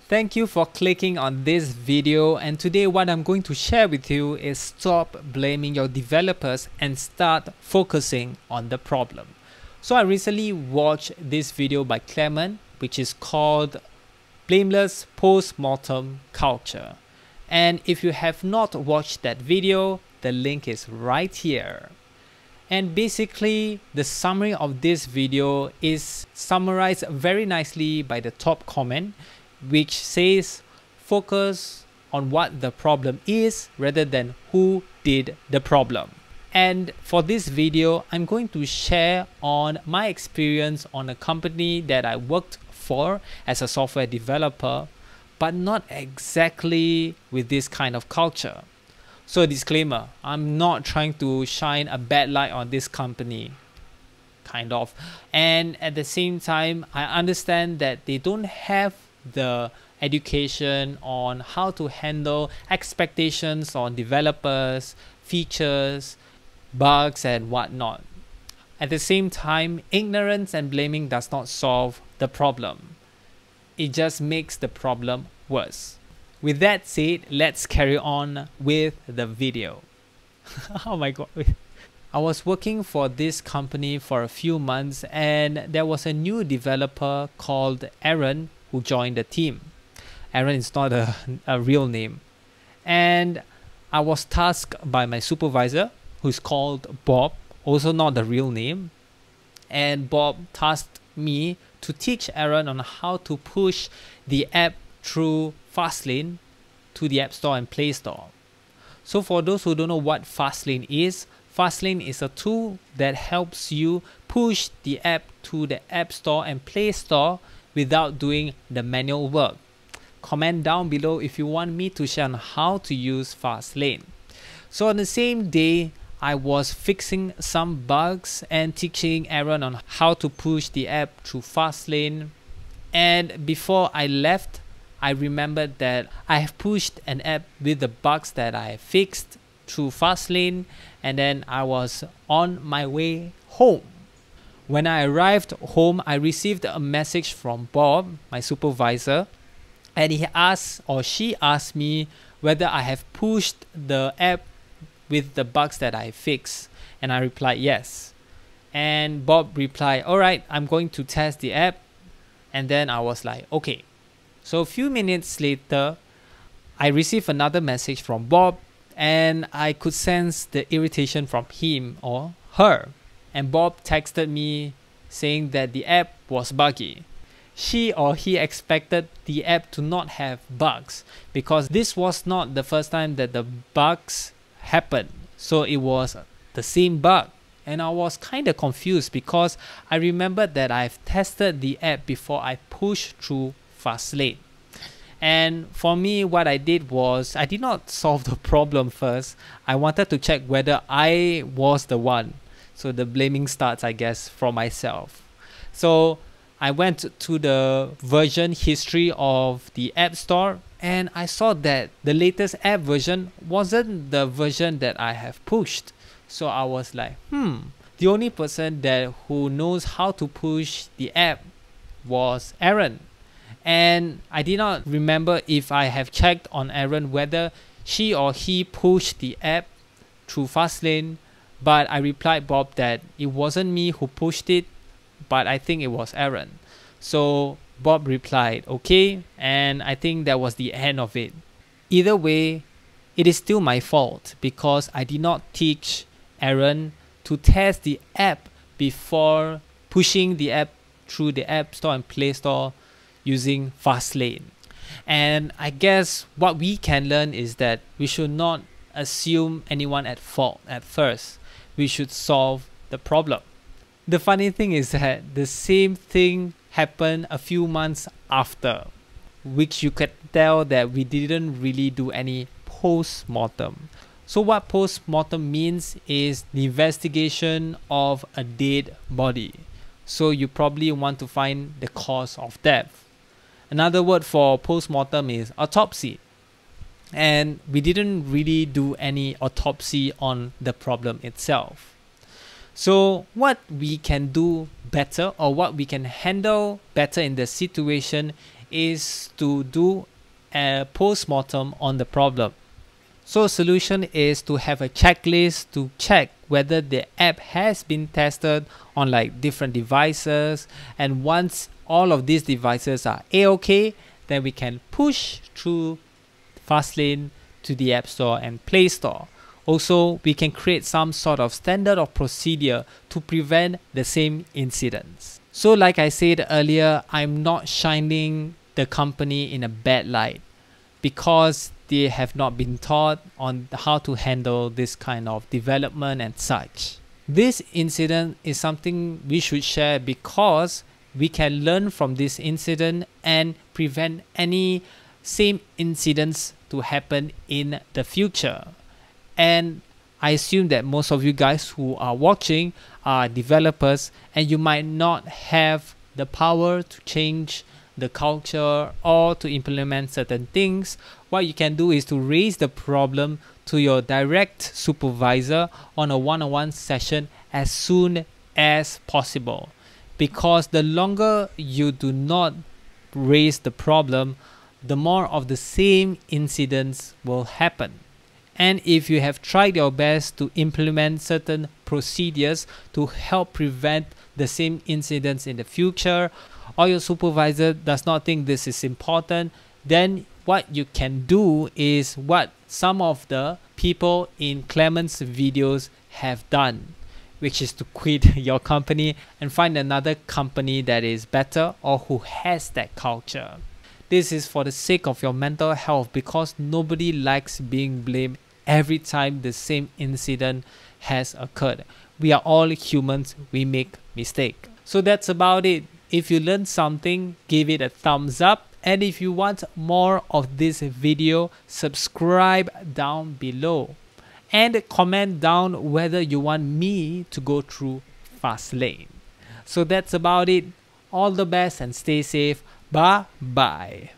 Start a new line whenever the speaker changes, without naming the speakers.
Thank you for clicking on this video, and today what I'm going to share with you is stop blaming your developers and start focusing on the problem. So I recently watched this video by Clément, which is called Blameless Postmortem Culture. And if you have not watched that video, the link is right here. And basically, the summary of this video is summarized very nicely by the top comment, which says focus on what the problem is rather than who did the problem. And for this video, I'm going to share on my experience on a company that I worked for as a software developer, but not exactly with this kind of culture. So disclaimer, I'm not trying to shine a bad light on this company, kind of. And at the same time, I understand that they don't have the education on how to handle expectations on developers, features, bugs and whatnot. At the same time, ignorance and blaming does not solve the problem. It just makes the problem worse. With that said, let's carry on with the video. Oh my god. I was working for this company for a few months, and there was a new developer called Aaron who joined the team. Aaron is not a real name. And I was tasked by my supervisor, who's called Bob, also not the real name. And Bob tasked me to teach Aaron on how to push the app through Fastlane to the App Store and Play Store. So for those who don't know what Fastlane is a tool that helps you push the app to the App Store and Play Store without doing the manual work. Comment down below if you want me to share on how to use Fastlane. So on the same day, I was fixing some bugs and teaching Aaron on how to push the app through Fastlane. And before I left, I remembered that I have pushed an app with the bugs that I fixed through Fastlane, and then I was on my way home. When I arrived home, I received a message from Bob, my supervisor, and she asked me whether I have pushed the app with the bugs that I fixed, and I replied yes. And Bob replied, alright, I'm going to test the app. And then I was like, okay. So a few minutes later, I received another message from Bob, and I could sense the irritation from him or her. And Bob texted me saying that the app was buggy. She or he expected the app to not have bugs because this was not the first time that the bugs happened. So it was the same bug. And I was kind of confused because I remembered that I've tested the app before I pushed through Fastlane. And for me, what I did was I did not solve the problem first. I wanted to check whether I was the one. So the blaming starts, I guess, from myself. So I went to the version history of the App Store, and I saw that the latest app version wasn't the version that I have pushed. So I was like, the only person who knows how to push the app was Aaron. And I did not remember if I have checked on Aaron whether she or he pushed the app through Fastlane, but I replied Bob that it wasn't me who pushed it, but I think it was Aaron. So Bob replied, okay, and I think that was the end of it. Either way, it is still my fault because I did not teach Aaron to test the app before pushing the app through the App Store and Play Store using Fastlane. And I guess what we can learn is that we should not assume anyone at fault at first. We should solve the problem. The funny thing is that the same thing happened a few months after, which you could tell that we didn't really do any post-mortem. So what post-mortem means is the investigation of a dead body. So you probably want to find the cause of death. Another word for post-mortem is autopsy. And we didn't really do any autopsy on the problem itself. So what we can do better, or what we can handle better in the situation, is to do a postmortem on the problem. So a solution is to have a checklist to check whether the app has been tested on like different devices, and once all of these devices are A-OK, then we can push through Fastlane to the App Store and Play Store. Also, we can create some sort of standard or procedure to prevent the same incidents. So like I said earlier, I'm not shining the company in a bad light because they have not been taught on how to handle this kind of development and such. This incident is something we should share because we can learn from this incident and prevent any same incidents to happen in the future. And I assume that most of you guys who are watching are developers, and you might not have the power to change the culture or to implement certain things. What you can do is to raise the problem to your direct supervisor on a one-on-one session as soon as possible, because the longer you do not raise the problem, the more of the same incidents will happen. And if you have tried your best to implement certain procedures to help prevent the same incidents in the future, or your supervisor does not think this is important, then what you can do is what some of the people in Clément's videos have done, which is to quit your company and find another company that is better or who has that culture. This is for the sake of your mental health, because nobody likes being blamed every time the same incident has occurred. We are all humans, we make mistakes. So that's about it. If you learned something, give it a thumbs up. And if you want more of this video, subscribe down below. And comment down whether you want me to go through Fastlane. So that's about it. All the best and stay safe. Bye bye.